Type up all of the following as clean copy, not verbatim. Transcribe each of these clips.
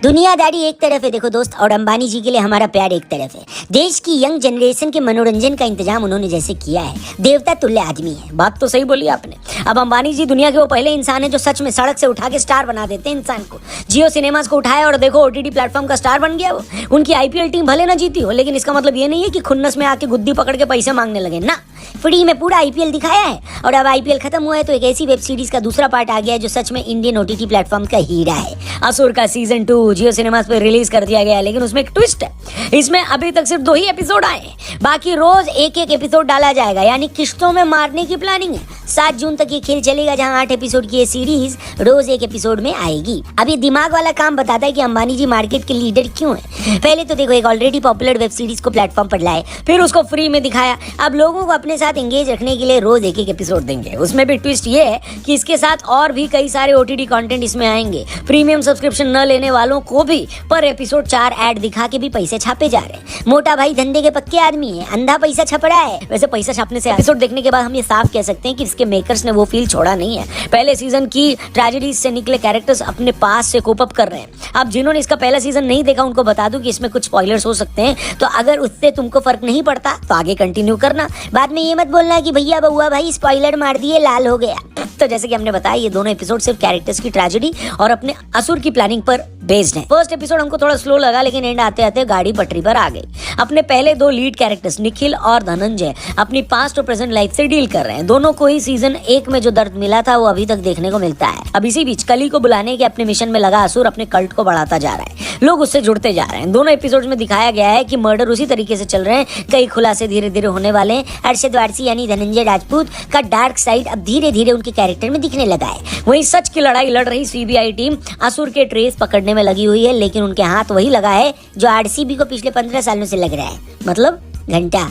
दुनियादारी एक तरफ है देखो दोस्त, और अंबानी जी के लिए हमारा प्यार एक तरफ है। देश की यंग जनरेशन के मनोरंजन का इंतजाम उन्होंने जैसे किया है, देवता तुल्य आदमी है। बात तो सही बोली आपने। अब अंबानी जी दुनिया के वो पहले इंसान है जो सच में सड़क से उठा के स्टार बना देते हैं इंसान को। जियो सिनेमास को उठाया और देखो ओटीटी प्लेटफॉर्म का स्टार बन गया वो। उनकी आईपीएल टीम भले ना जीती हो, लेकिन इसका मतलब ये नहीं है कि खुन्नस में आके गुद्दी पकड़ के पैसे मांगने लगे ना। फ्री में पूरा आईपीएल दिखाया है, और अब आईपीएल खत्म हुआ है तो एक ऐसी वेब सीरीज का दूसरा पार्ट आ गया है जो सच में इंडियन ओटीटी प्लेटफॉर्म का हीरा है। असुर का सीजन 2 जियो सिनेमास पे रिलीज कर दिया गया है, लेकिन उसमें एक ट्विस्ट है। इसमें अभी तक सिर्फ 2 ही एपिसोड आए हैं, बाकी रोज एक एक एपिसोड डाला जाएगा, यानी किश्तों में मारने की प्लानिंग है। 7 जून तक ये खेल चलेगा, जहां 8 एपिसोड की ये सीरीज रोज एक एपिसोड में आएगी। अब ये दिमाग वाला काम बताता है कि अंबानी जी मार्केट के लीडर क्यों है। पहले तो देखो, एक ऑलरेडी पॉपुलर वेब सीरीज को प्लेटफॉर्म पर लाए, फिर उसको फ्री में दिखाया। अब लोगों को अपने साथ एंगेज रखने के लिए रोज एक एक एपिसोड देंगे। उसमें भी ट्विस्ट ये है कि इसके साथ और भी कई सारे ओटीटी कंटेंट इसमें आएंगे। प्रीमियम सब्सक्रिप्शन न लेने वालों को भी पर एपिसोड 4 ऐड दिखा के भी पैसे छापे जा रहे हैं। मोटा भाई धंधे के पक्के आदमी है, अंधा पैसा छप रहा है। वैसे पैसा छापने से एपिसोड देखने के बाद हम ये साफ कह सकते हैं कि इसके मेकर्स ने वो फील छोड़ा नहीं है। पहले सीजन की ट्रेजेडीज से निकले कैरेक्टर्स अपने पास से कोप अप कर रहे हैं। अब जिन्होंने इसका पहला सीजन नहीं देखा उनको बता दूं कि इसमें कुछ स्पॉयलर्स हो सकते हैं, तो अगर उससे तुमको फर्क नहीं पड़ता तो आगे कंटिन्यू करना। बाद में ये मत बोलना कि भैया बउआ भाई स्पॉइलर मार दिए, लाल हो गया। तो जैसे कि हमने बताया, ये दोनों एपिसोड सिर्फ कैरेक्टर्स की ट्रेजेडी और अपने असुर की प्लानिंग पर बेस्ड है। फर्स्ट एपिसोड हमको थोड़ा स्लो लगा, लेकिन एंड आते आते गाड़ी पटरी पर आ गई। अपने पहले 2 लीड कैरेक्टर्स निखिल और धनंजय अपनी पास्ट और प्रेजेंट लाइफ से डील कर रहे हैं। दोनों को ही सीजन 1 में जो दर्द मिला था वो अभी तक देखने को मिलता है। अब इसी बीच कली को बुलाने के अपने मिशन में लगा असुर अपने कल्ट को बढ़ाता जा रहा है। लोग उससे जुड़ते जा रहे हैं। दोनों एपिसोड्स में दिखाया गया है कि मर्डर उसी तरीके से चल रहे हैं। कई खुलासे धीरे धीरे होने वाले हैं। अरशद वारसी यानी धनंजय राजपूत का डार्क साइड अब धीरे धीरे उनके कैरेक्टर में दिखने लगा है। वहीं सच की लड़ाई लड़ रही सीबीआई टीम असुर के ट्रेस पकड़ने में लगी हुई है, लेकिन उनके हाथ वही लगा है जो आरसीबी को पिछले 15 सालों से लग रहा है, मतलब घंटा।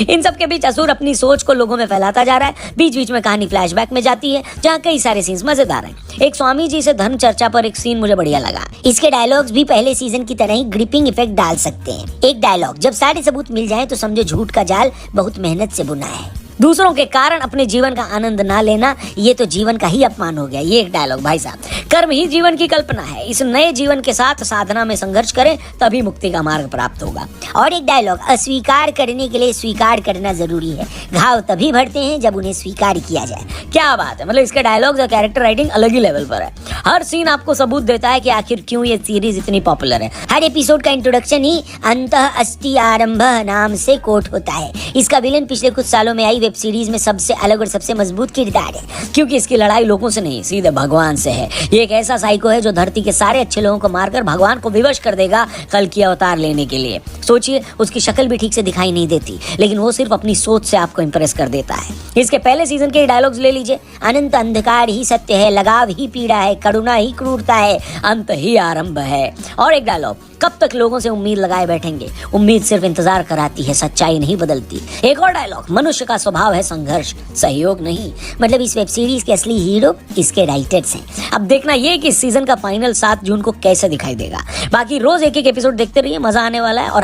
इन सब के बीच असुर अपनी सोच को लोगों में फैलाता जा रहा है। बीच बीच में कहानी फ्लैशबैक में जाती है, जहाँ कई सारे सीन्स मजेदार हैं। एक स्वामी जी से धर्म चर्चा पर एक सीन मुझे बढ़िया लगा। इसके डायलॉग्स भी पहले सीजन की तरह ही ग्रिपिंग इफेक्ट डाल सकते हैं। एक डायलॉग, जब सारे सबूत मिल जाएं तो समझो झूठ का जाल बहुत मेहनत से बुना है। दूसरों के कारण अपने जीवन का आनंद ना लेना, ये तो जीवन का ही अपमान हो गया। ये एक डायलॉग भाई साहब। कर्म ही जीवन की कल्पना है। इस नए जीवन के साथ साधना में संघर्ष करें, तभी मुक्ति का मार्ग प्राप्त होगा। और एक डायलॉग, अस्वीकार करने के लिए स्वीकार करना जरूरी है। घाव तभी भरते हैं जब उन्हें स्वीकार किया जाए। क्या बात है, मतलब इसके डायलॉग्स और कैरेक्टर राइटिंग अलग ही लेवल पर है। हर सीन आपको सबूत देता है कि आखिर क्यों ये सीरीज इतनी पॉपुलर है। हर एपिसोड का इंट्रोडक्शन ही अंतः अस्ति आरंभ नाम से कोट होता है। इसका विलन पिछले कुछ सालों में आई वेब सीरीज में सबसे अलग और सबसे मजबूत किरदार है, क्योंकि इसकी लड़ाई लोगों से नहीं, सीधे भगवान से है। ये एक ऐसा साइको है जो धरती के सारे अच्छे लोगों को मारकर भगवान को विवश कर देगा कल की अवतार लेने के लिए। सोचिए, उसकी शक्ल भी ठीक से दिखाई नहीं देती, लेकिन वो सिर्फ अपनी सोच से आपको इंप्रेस कर देता है। इसके पहले सीजन के डायलॉग्स ले लीजिए। अनंत अंधकार ही सत्य है, लगाव ही पीड़ा है, करुणा ही क्रूरता है, अंत ही आरंभ है। और एक डायलॉग, कब तक लोगों से उम्मीद लगाए बैठेंगे, उम्मीद सिर्फ इंतजार कराती है, सच्चाई नहीं बदलती। एक और डायलॉग, मनुष्य का स्वभाव है संघर्ष, सहयोग नहीं। मतलब इस वेब सीरीज के असली हीरो इसके राइटर्स हैं। अब देखना ये कि इस सीजन का फाइनल 7 जून को कैसे दिखाई देगा। बाकी रोज एक एक एपिसोड देखते रहिए, मजा आने वाला है। और